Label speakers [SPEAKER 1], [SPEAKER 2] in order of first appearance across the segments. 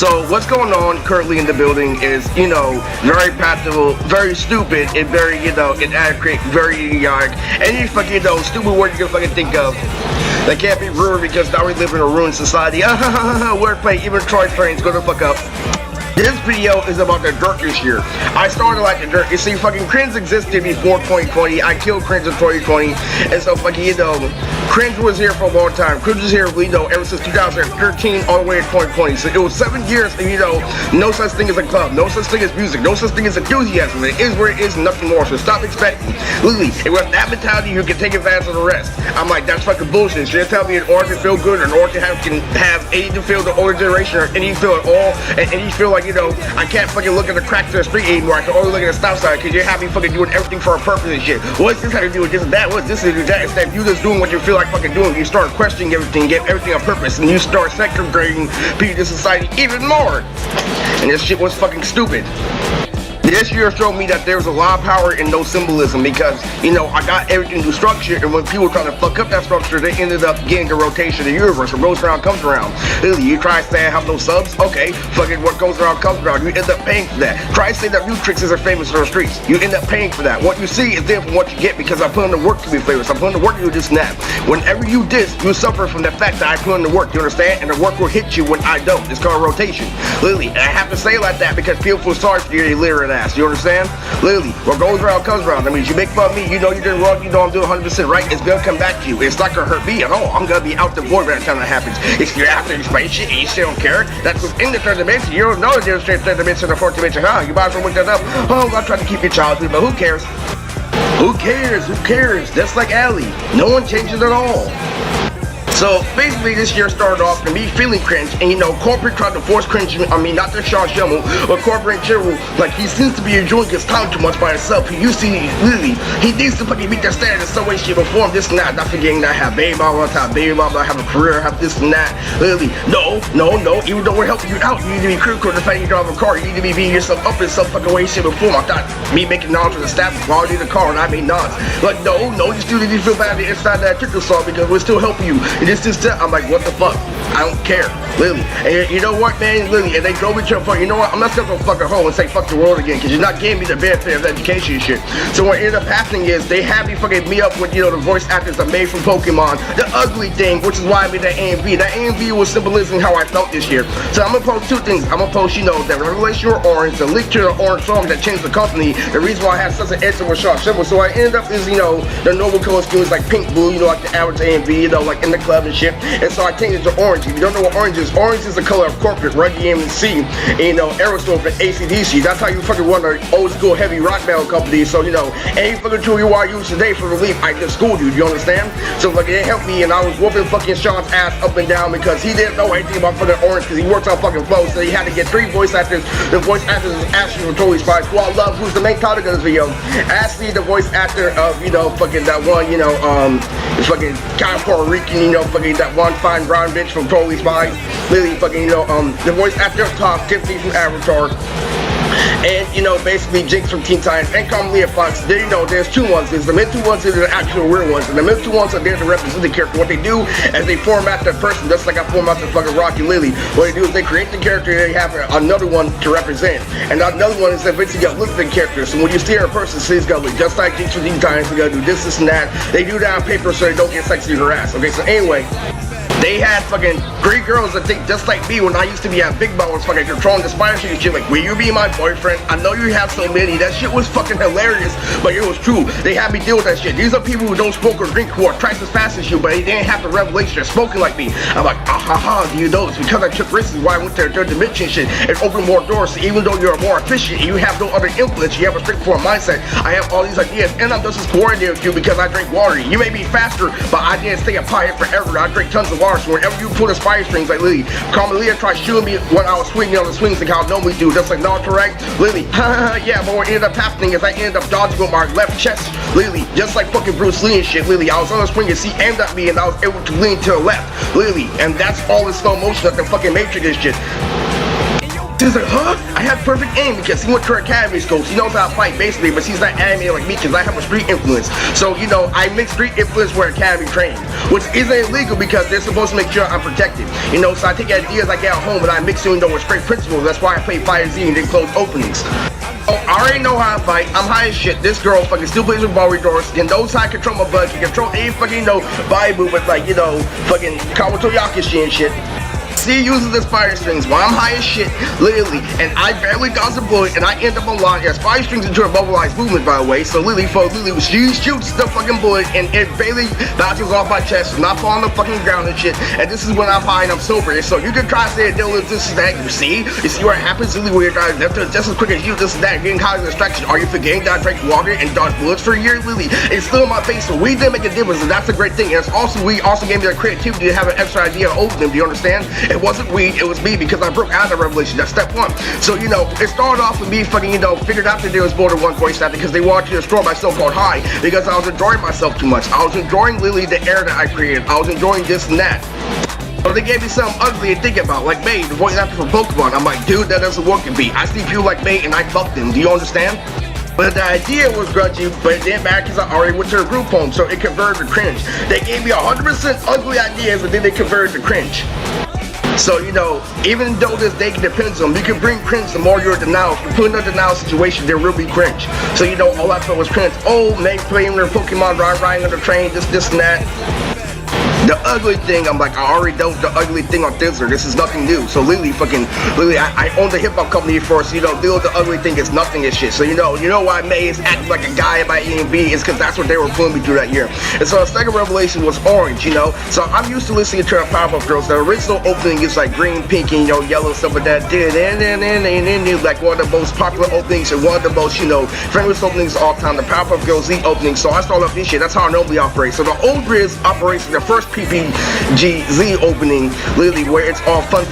[SPEAKER 1] So what's going on currently in the building is, very practical, very stupid, and very, inadequate, very idiotic. Any fucking, stupid word you can fucking think of that can't be ruined because now we live in a ruined society. Wordplay, even Troy trains, go the fuck up. This video is about the dirt this year. I started like the dirt. You see, fucking cringe existed before 2020. I killed cringe in 2020. And so fucking, cringe was here for a long time. Cringe was here, ever since 2013 all the way to 2020. So it was 7 years and, no such thing as a club. No such thing as music. No such thing as enthusiasm. It is where it is, nothing more. So stop expecting. Literally, and with that mentality, you can take advantage of the rest. I'm like, that's fucking bullshit. So you're telling me in order to feel good, or in order to have any to feel the older generation, or any feel at all, and any feel like, I can't fucking look at the cracks of the street anymore. I can only look at the stop sign because you're having fucking doing everything for a purpose and shit. What's this have to do with this and that? What's this to do that? Instead of you just doing what you feel like fucking doing, you start questioning everything, get everything on purpose, and you start segregating people in society even more. And this shit was fucking stupid. This year showed me that there's a lot of power in no symbolism because, I got everything to structure, and when people try to fuck up that structure, they ended up getting the rotation of the universe. What goes around comes around. Literally, you try to say I have no subs? Okay, fucking what goes around comes around. You end up paying for that. Try to say that Mutrix isn't famous for the streets. You end up paying for that. What you see is different from what you get because I put in the work to be famous. I put in the work to do this and that. Whenever you diss, you suffer from the fact that I put in the work, you understand? And the work will hit you when I don't. It's called rotation. Literally, and I have to say it like that because people feel sorry for your illiterate ass. You understand? Literally, what goes around comes around. That means you make fun of me, you you're doing wrong, I'm doing 100% right, it's gonna come back to you. It's not gonna hurt me at all. I'm gonna be out the void by the time that happens. If you're after this space shit and you still don't care, that's within the third dimension. You don't know the difference between the third dimension and the fourth dimension, huh? You might as well look that up. Oh, I'm trying to keep your childhood, but who cares? Who cares? Who cares? Just like Allie. No one changes at all. So basically this year started off with me feeling cringe, and corporate tried to force cringe, not the Sean Schummel, but corporate in general, like he seems to be enjoying his time too much by himself. He used to, literally, he needs to fucking meet that standard in some way, shape, or form, this and that, not forgetting that I have baby mama, I have a career, I have this and that. Literally, no, even though we're helping you out, you need to be critical of the fact you drive a car, you need to be beating yourself up in some fucking way, shape, or form. I thought me making knowledge was established while I need a car, and I made nonce. Like, no, you still need to feel bad inside that trickle song because we're still helping you. And this, I'm like, what the fuck? I don't care, literally. And you know what, man, literally, and they drove me to a fuck, you know what, I'm not gonna go fucking home and say fuck the world again, because you're not giving me the benefit of education and shit. So what ended up happening is, they had me fucking me up with, the voice actors I made from Pokemon, the ugly thing, which is why I made that AMV. That AMV was symbolizing how I felt this year. So I'm gonna post two things. I'm gonna post, that Revelation or Orange, the link to the Orange song that changed the company, the reason why I had such an answer with Sean Schummel. So I ended up is, the noble color schemes like pink, blue, like the average AMV, like in the club and shit. And so I changed it to orange. If you don't know what orange is the color of corporate, Run DMC, and Aerosmith and ACDC. That's how you fucking run an old school heavy rock metal company. So, any fucking tool you are using today for relief, I just schooled you, you understand? So fucking it helped me, and I was whooping fucking Sean's ass up and down because he didn't know anything about fucking orange because he works on fucking flow, so he had to get 3 voice actors. The voice actors is Ashley from Totally Spies, who I love, who's the main topic of this video. Ashley, the voice actor of, fucking that one, fucking kind of Puerto Rican, fucking that one fine brown bitch from Totally Spies. Literally fucking, the voice actor of Top, Tiffany from Avatar. And, basically Jinx from Teen Titans and Carmelia Fox. There's 2 ones. There's the mental ones and the actual real ones. And the mental ones are there to represent the character. What they do is they format the person just like I format the fucking Rocky Lily. What they do is they create the character and they have another one to represent. And another one is eventually got look at the character. So when you see a person, she's gonna look just like Jinx from Teen Titans. They're gonna do this and that. They do that on paper so they don't get sexually harassed. Okay, so anyway. They had fucking 3 girls that think just like me when I used to be at Big Ball was fucking controlling the spider shit and shit like, will you be my boyfriend? I know you have so many. That shit was fucking hilarious, but it was true. They had me deal with that shit. These are people who don't smoke or drink who are twice as fast as you, but they didn't have the revelation of smoking like me. I'm like, do you know it's because I took risks why I went to the third dimension shit and opened more doors. So even though you're more efficient and you have no other influence, you have a strict form mindset. I have all these ideas and I'm just as coordinated with you because I drink water. You may be faster, but I didn't stay a pilot forever. I drink tons of water. So whenever you pull the spider strings, like Lily, Carmelia tried shooting me when I was swinging on the swings like how I normally do, just like Naruto, right? Lily, yeah, but what ended up happening is I ended up dodging with my left chest, Lily, just like fucking Bruce Lee and shit, Lily. I was on the swing and she aimed at me and I was able to lean to the left, Lily, and that's all in slow motion like the fucking Matrix and shit. She's like, huh? I have perfect aim because he went to her academy school. She knows how to fight basically, but she's not animated like me because I have a street influence. So, you know, I mix street influence with academy training, which isn't illegal because they're supposed to make sure I'm protected. You know, so I take ideas I get at home and I mix it, you know, with straight principles. That's why I play Fire Z and then close openings. Oh, I already know how to fight. I'm high as shit. This girl fucking still plays with Barbie doors and knows how to control my butt. Can control any fucking, you know, body movement like, you know, fucking Kawato Yakushi and shit. She uses this fire strings while I'm high as shit, literally, and I barely dodge the bullet, and I end up on line as fire strings into a mobilized movement, by the way. So literally, she shoots the fucking bullet, and it barely bounces off my chest, not fall on the fucking ground and shit. And this is when I'm high and I'm sober. So you can try to say, Dylan, this is that. You see what happens? Literally, when you're trying to just as quick as you, this is that, getting high as a distraction. Are you forgetting that I drank water and dodged bullets for a year, Lily? It's still in my face, so we did make a difference, and that's a great thing. And it's also, we also gave me the creativity to have an extra idea of opening. Do you understand? It wasn't weed, it was me because I broke out of the revelation. That's step one. So, you know, it started off with me fucking, you know, figured out that there was more than one voice actor because they wanted to destroy my so-called high because I was enjoying myself too much. I was enjoying literally the air that I created. I was enjoying this and that. So they gave me something ugly to think about, like May, the voice actor from Pokemon. I'm like, dude, that doesn't work in me. I see people like May and I fuck them. Do you understand? But the idea was grungy, but it didn't matter because I already went to a group home, so it converted to cringe. They gave me 100% ugly ideas, and then they converted to cringe. So, you know, even though this day depends on, you can bring cringe the more you're in denial. If you put in a denial situation, there will be cringe. So, you know, all I felt was cringe. Oh, Meg playing their Pokemon, riding on the train, this and that. The ugly thing, I'm like, I already dealt with the ugly thing on Thizzler. This is nothing new. So literally, I own the hip hop company for, so you know, deal with the ugly thing is nothing and shit. So you know why May is acting like a guy by EMB is because that's what they were pulling me through that year. And so the second revelation was orange, you know. So I'm used to listening to the Powerpuff Girls. The original opening is like green, pink, and you know, yellow stuff like that. And like one of the most popular openings and one of the most, you know, friendliest openings of all time. The Powerpuff Girls Z opening. So I started off this shit. That's how I normally operate. So the old Grizz operates in the first PPGZ opening, literally where it's all fun,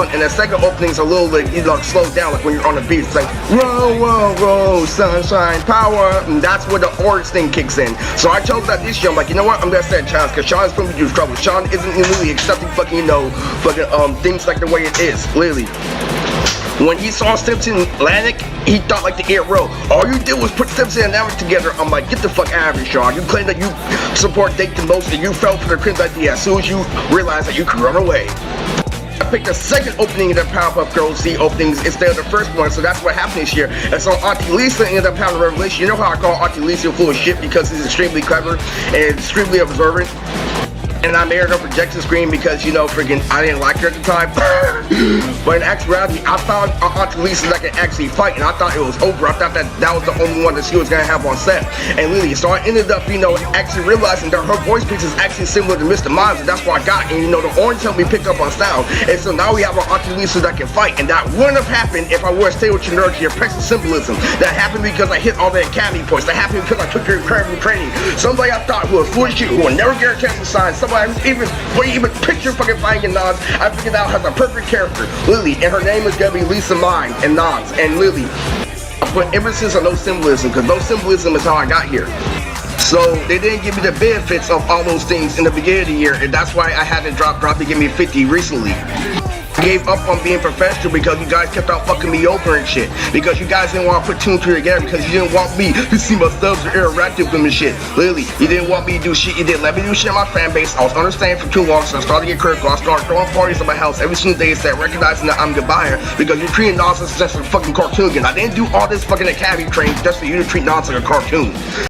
[SPEAKER 1] and the second opening is a little like, you know, slow down, like when you're on the beach. It's like roll, sunshine, power, and that's where the orange thing kicks in. So I chose that this year. I'm like, you know what? I'm gonna set Sean because Sean is putting me through trouble. Sean isn't really accepting fucking, you know, fucking things like the way it is, literally. When he saw Simpson and Atlantic, he thought like the air row. All you did was put Simpson and Atlantic together. I'm like, get the fuck out of here, Sean. You claim that you support Date the most and you fell for the cringe idea as soon as you realized that you could run away. I picked the second opening of the Powerpuff Girls Z openings instead of the first one, so that's what happened this year. And so Auntie Lisa ended up having a revelation. You know how I call Auntie Lisa full of shit because he's extremely clever and extremely observant? And I made her projection screen because, you know, freaking, I didn't like her at the time. But in actuality, I found Auntie Lisa that could actually fight, and I thought it was over. I thought that was the only one that she was gonna have on set. And literally, so I ended up, you know, actually realizing that her voice pitch is actually similar to Mr. Mines, and that's what I got. And you know, the orange helped me pick up on sound. And so now we have an Auntie Lisa that can fight, and that wouldn't have happened if I were to stay with your nerd to your precious symbolism. That happened because I hit all the academy points. That happened because I took your incredible training. Somebody I thought who was full of shit, who would never get a chance to sign. Somebody even picture fucking finding Nods, I figured out has a perfect character, Lily, and her name is gonna be Lisa Mine and Nods and Lily. I put emphasis on no symbolism because no symbolism is how I got here. So they didn't give me the benefits of all those things in the beginning of the year, and that's why I had to drop to give me 50 recently. I gave up on being professional because you guys kept on fucking me over and shit. Because you guys didn't want to put two and two together because you didn't want me to see my subs are interactive with them and shit. Literally, you didn't want me to do shit. You didn't let me do shit in my fan base. I was understanding for too long, so I started to get critical. I started throwing parties at my house every single day instead of recognizing that I'm the buyer because you're treating nonsense as just a fucking cartoon again. I didn't do all this fucking academy training just for you to treat nonsense like a cartoon.